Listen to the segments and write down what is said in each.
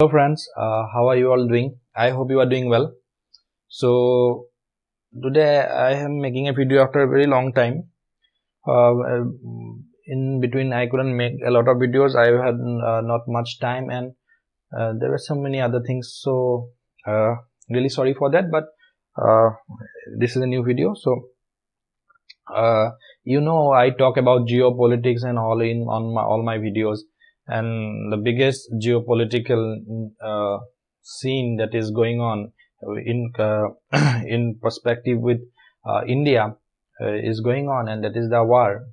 Hello friends, how are you all doing? I hope you are doing well. So today I am making a video after a very long time. In between I couldn't make a lot of videos. I had not much time, and there were so many other things. So really sorry for that. But uh, this is a new video. So I talk about geopolitics and all in on all my videos, and the biggest geopolitical scene that is going on in in perspective with India is going on, and that is the war,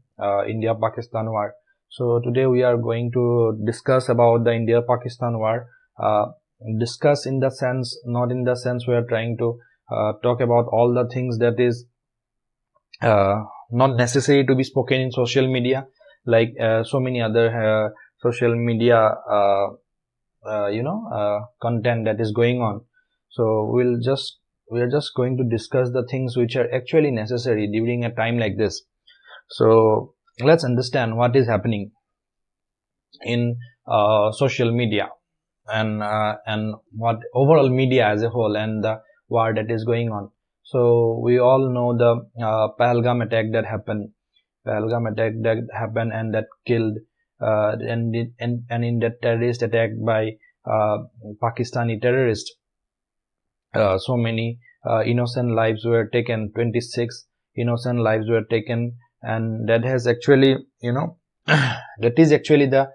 India-Pakistan war. So today we are going to discuss about the India-Pakistan war. uh, discuss in the sense, not in the sense we are trying to talk about all the things that is not necessary to be spoken in social media, like so many other social media content that is going on. So we are just going to discuss the things which are actually necessary during a time like this. So let's understand what is happening in social media, and what overall media as a whole, and the war that is going on. So we all know the Pahalgam attack that happened. And that killed, and in that terrorist attack by Pakistani terrorists, so many innocent lives were taken. 26 innocent lives were taken, and that has actually, that is actually the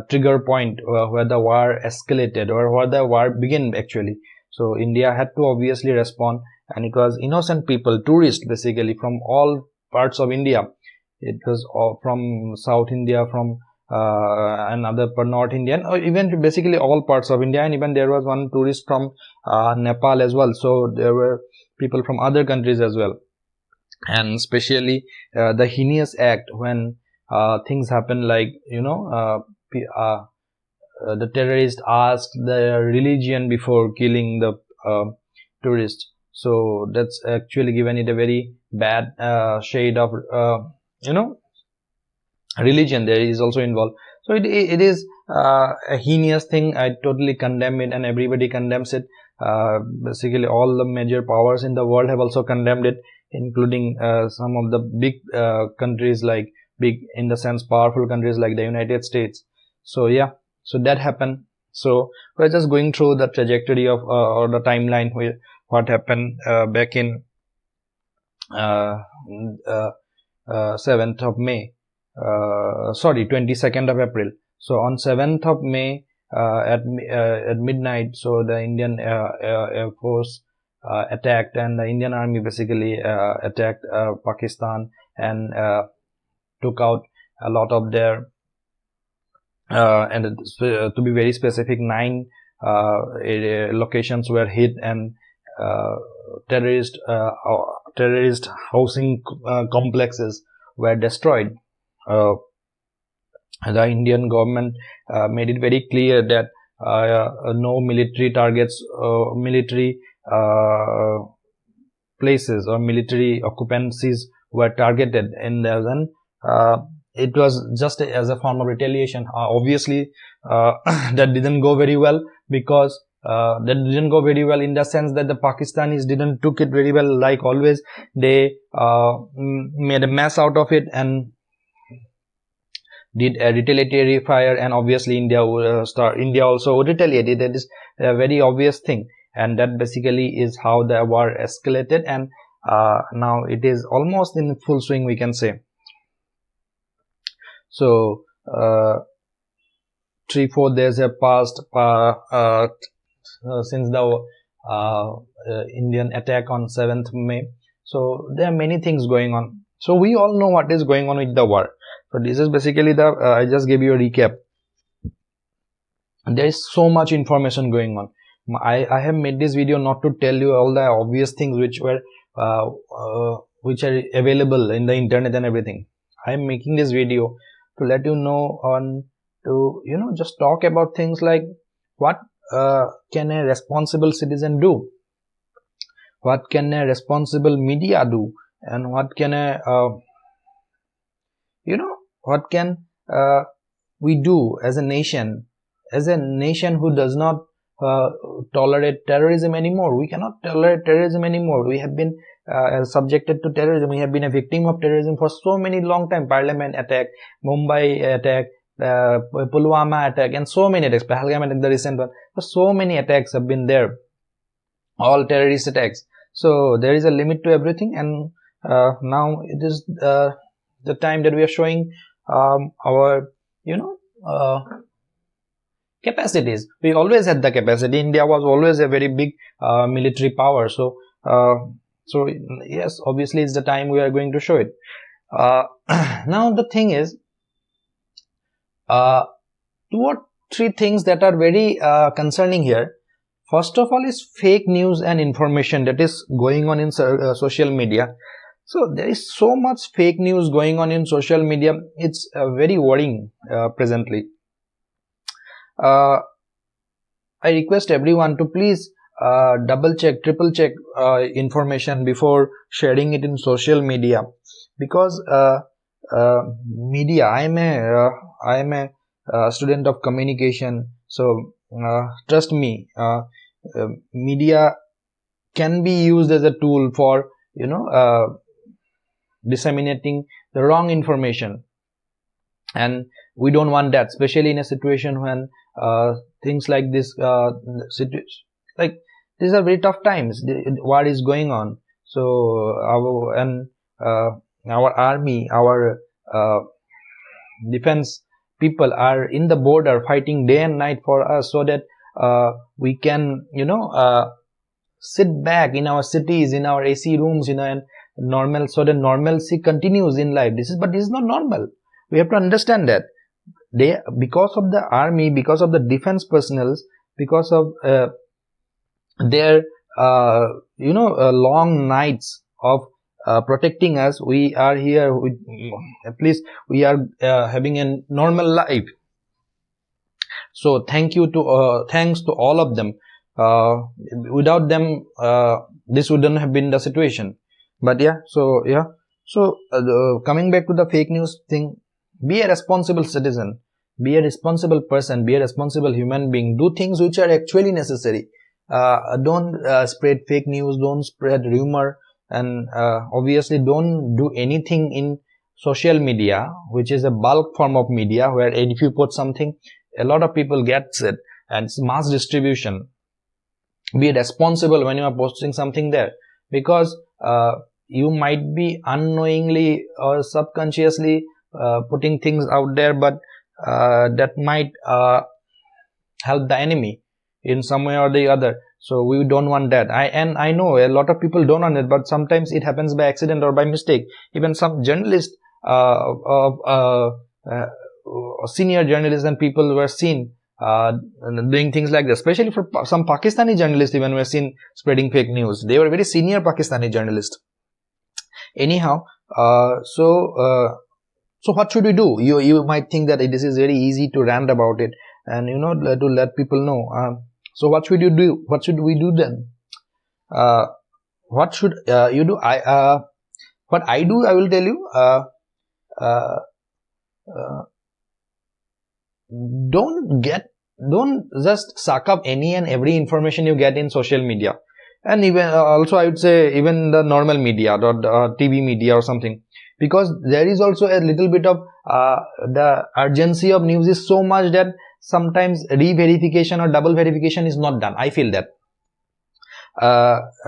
trigger point where the war escalated, or where the war began actually. So India had to obviously respond, and it was innocent people, tourists basically from all parts of India. It was all from South India, from another North Indian, or even basically all parts of India, and even there was one tourist from Nepal as well. So there were people from other countries as well, and especially the heinous act when things happen, like the terrorist asked the religion before killing the tourist. So that's actually given it a very bad shade of you know religion there is also involved. So it is a heinous thing. I totally condemn it, and everybody condemns it. Basically all the major powers in the world have also condemned it, including some of the big countries, like big in the sense powerful countries like the United States. So yeah, so that happened. So we're just going through the trajectory of or the timeline where what happened back in uh, 7th of May, sorry, 22nd of April. So on 7th of May, at midnight, so the Indian Air Force attacked, and the Indian Army basically attacked Pakistan, and took out a lot of their and to be very specific, 9 locations were hit, and uh, terrorist terrorist housing complexes were destroyed. uh, the Indian government made it very clear that no military targets, military places or military occupancies were targeted in there. And it was just as a form of retaliation. Obviously that didn't go very well, because that didn't go very well in the sense that the Pakistanis didn't took it very well. Like always, they made a mess out of it and did a retaliatory fire, and obviously India also retaliated. That is a very obvious thing, and that basically is how the war escalated, and now it is almost in full swing, we can say. So 3-4 days have passed since the Indian attack on 7th May. So there are many things going on. So we all know what is going on with the war. So this is basically the I just gave you a recap. There is so much information going on. I have made this video not to tell you all the obvious things which are available in the internet and everything. I am making this video to let you know, on to just talk about things like what can a responsible citizen do, what can a responsible media do, and what can a what can we do as a nation as a nation who does not tolerate terrorism anymore. We cannot tolerate terrorism anymore. We have been subjected to terrorism. We have been a victim of terrorism for so many long time. Parliament attack, Mumbai attack, Pulwama attack, and so many attacks. Pahalgam attack, the recent one. So many attacks have been there. All terrorist attacks. So there is a limit to everything, and now it is the time that we are showing our capacities. We always had the capacity. India was always a very big military power. So yes, obviously it's the time we are going to show it. Now the thing is, two or three things that are very concerning here. First of all is fake news and information that is going on in social media. So there is so much fake news going on in social media. It's very worrying presently. I request everyone to please double check, triple check information before sharing it in social media, because media, I am a student of communication, so trust me, media can be used as a tool for disseminating the wrong information, and we don't want that, especially in a situation when things like this, like these are very tough times. War is going on, so our army, our defense people are in the border fighting day and night for us, so that we can sit back in our cities, in our AC rooms, and normal, so that normalcy continues in life. This is not normal. We have to understand that because of the army, because of the defense personnel, because of their long nights of protecting us, we are here with, at least we are having a normal life. So thanks to all of them. Without them, this wouldn't have been the situation. But coming back to the fake news thing, be a responsible citizen, be a responsible person, be a responsible human being. Do things which are actually necessary. Don't spread fake news, don't spread rumor, and obviously don't do anything in social media, which is a bulk form of media, where if you put something, a lot of people gets it, and it's mass distribution. Be responsible when you are posting something there, because you might be unknowingly or subconsciously putting things out there, but that might help the enemy in some way or the other. So we don't want that. I know a lot of people don't want it, but sometimes it happens by accident or by mistake. Even some journalists, senior journalists and people were seen doing things like this, especially for some Pakistani journalists, even were seen spreading fake news. They were very senior Pakistani journalists. Anyhow, so what should we do? You might think that this is very easy to rant about it and to let people know. So what should you do? What should we do then? What should you do? What I do, I will tell you. Don't just suck up any and every information you get in social media, and even also I would say even the normal media or TV media or something, because there is also a little bit of the urgency of news is so much that sometimes re-verification or double verification is not done. I feel that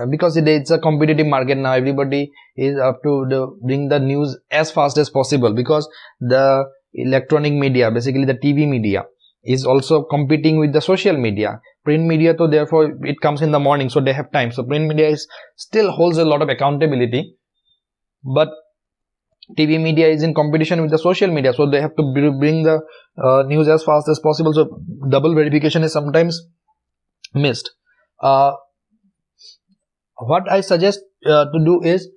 because it's a competitive market now, everybody is up to bring the news as fast as possible, because the electronic media, basically the TV media, is also competing with the social media. Print media, so therefore it comes in the morning, so they have time. So print media still holds a lot of accountability, but TV media is in competition with the social media, so they have to bring the news as fast as possible. So double verification is sometimes missed. What I suggest to do is,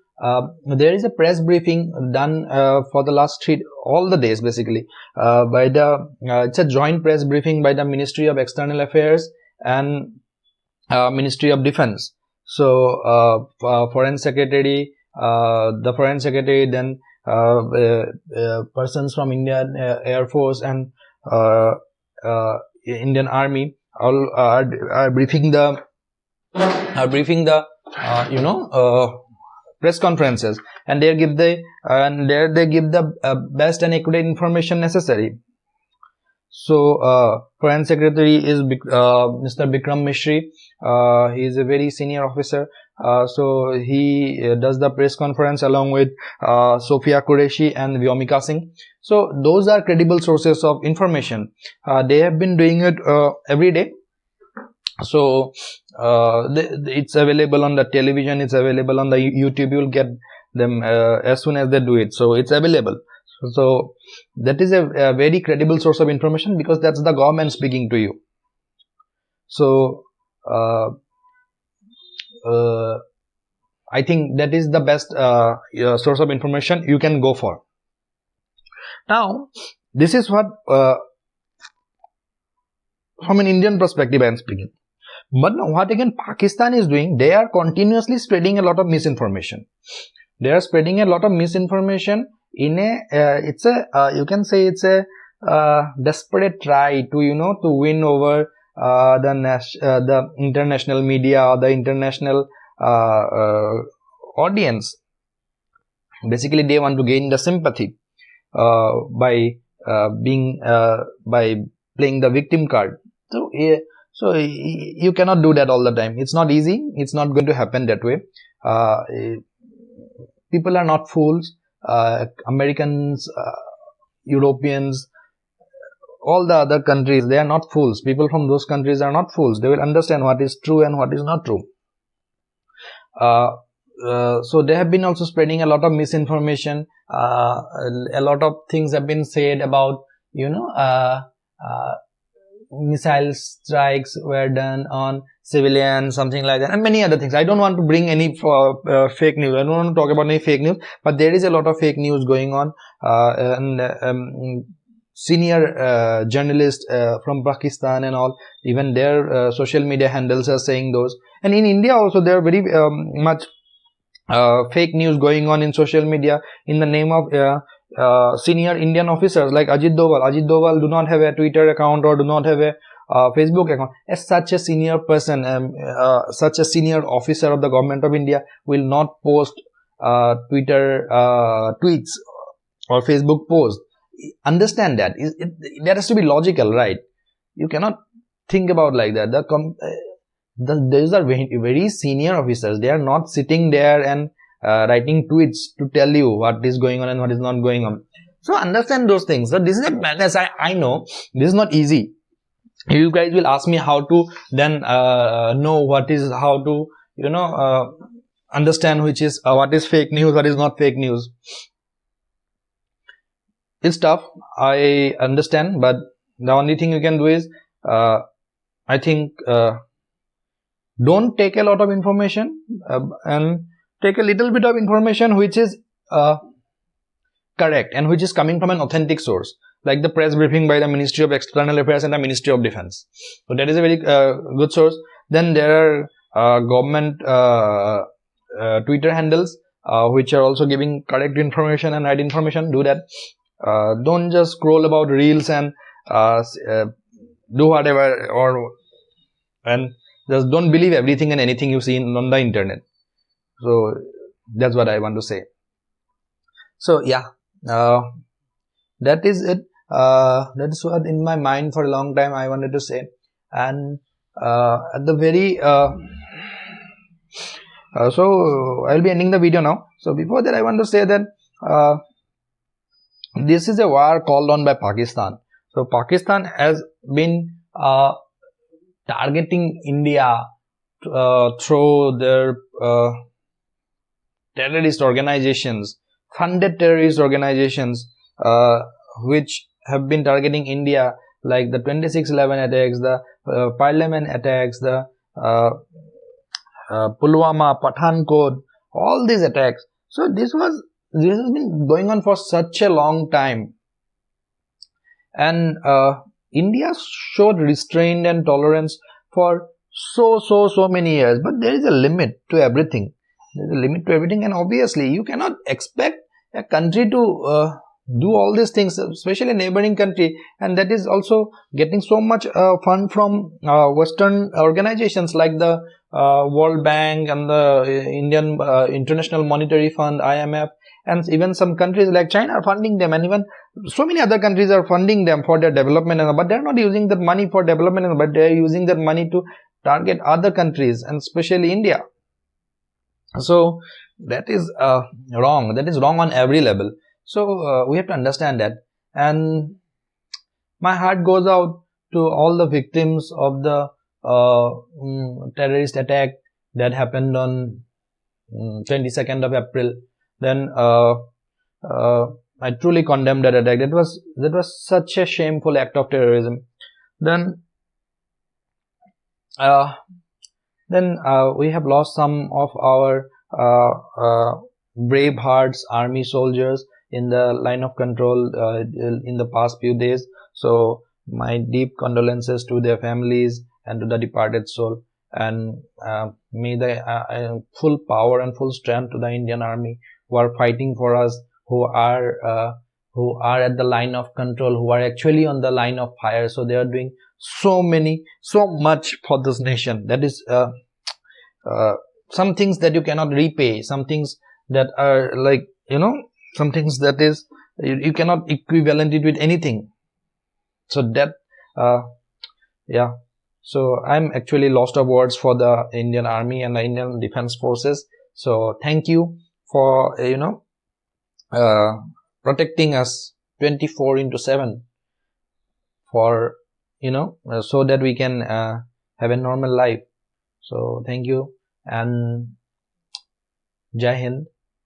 there is a press briefing done for the last all the days, basically, by the it's a joint press briefing by the Ministry of External Affairs and Ministry of Defense. So Foreign Secretary, the Foreign Secretary, then persons from Indian Air Force and Indian Army are briefing the press conferences, and there they give the best and accurate information necessary. So Foreign Secretary is Mr. Bikram Mishri. He is a very senior officer. So he does the press conference along with Sophia Qureshi and Vyomika Singh. So those are credible sources of information. They have been doing it every day. So it's available on the television, it's available on the YouTube. You'll get them as soon as they do it. So it's available. So that is a very credible source of information, because that's the government speaking to you. So I think that is the best source of information you can go for. Now, this is what from an Indian perspective I am speaking. But now what again Pakistan is doing, they are continuously spreading a lot of misinformation. They are spreading a lot of misinformation in a you can say it's a desperate try to to win over the international media or the international audience. Basically, they want to gain the sympathy by playing the victim card. So you cannot do that all the time. It's not easy. It's not going to happen that way. People are not fools. Americans, Europeans, all the other countries, they are not fools. People from those countries are not fools. They will understand what is true and what is not true. So they have been also spreading a lot of misinformation. A lot of things have been said about missile strikes were done on civilians, something like that, and many other things. I don't want to bring any fake news. I don't want to talk about any fake news, but there is a lot of fake news going on, and senior journalists from Pakistan and all, even their social media handles are saying those. And in India also, there are very much fake news going on in social media in the name of senior Indian officers like Ajit Doval. Ajit Doval do not have a Twitter account or do not have a Facebook account. As such a senior person, such a senior officer of the government of India will not post Twitter tweets or Facebook posts. Understand that. That has to be logical, right? You cannot think about like that. Those are very senior officers. They are not sitting there and writing tweets to tell you what is going on and what is not going on. So understand those things. So this is a madness. I know this is not easy. You guys will ask me how to then know how to understand which is what is fake news, what is not fake news. It's tough, I understand, but the only thing you can do is I think don't take a lot of information and take a little bit of information which is correct and which is coming from an authentic source, like the press briefing by the Ministry of External Affairs and the Ministry of Defense. So that is a very good source. Then there are government Twitter handles which are also giving correct information and right information. Do that. Don't just scroll about reels and do whatever, and just don't believe everything and anything you see on the internet. So that's what I want to say. So yeah, that is it. That is what in my mind for a long time I wanted to say. And at the very so I'll be ending the video now. So before that, I want to say that this is a war called on by Pakistan. So Pakistan has been targeting India through their terrorist organizations, funded terrorist organizations, which have been targeting India, like the 26/11 attacks, the Parliament attacks, the Pulwama, Pathankot, all these attacks. So this has been going on for such a long time, and India showed restraint and tolerance for so many years. But there is a limit to everything. There is a limit to everything, and obviously you cannot expect a country to do all these things, especially neighboring country, and that is also getting so much fund from Western organizations like the World Bank and the Indian International Monetary Fund, IMF, and even some countries like China are funding them, and even so many other countries are funding them for their development, but they're not using that money for development, but they're using that money to target other countries, and especially India. So that is wrong. That is wrong on every level. So we have to understand that, and my heart goes out to all the victims of the terrorist attack that happened on 22nd of April. Then I truly condemn that attack. That was such a shameful act of terrorism. Then we have lost some of our brave hearts, army soldiers in the line of control in the past few days. So my deep condolences to their families and to the departed soul, and may the full power and full strength to the Indian army who are fighting for us, who are at the line of control, who are actually on the line of fire. So they are doing so much for this nation. That is some things that you cannot repay, some things that are like, some things that is you cannot equivalent it with anything. So that yeah, so I'm actually lost of words for the Indian army and the Indian defense forces. So thank you for protecting us 24/7 for so that we can have a normal life. So thank you, and Jai Hind.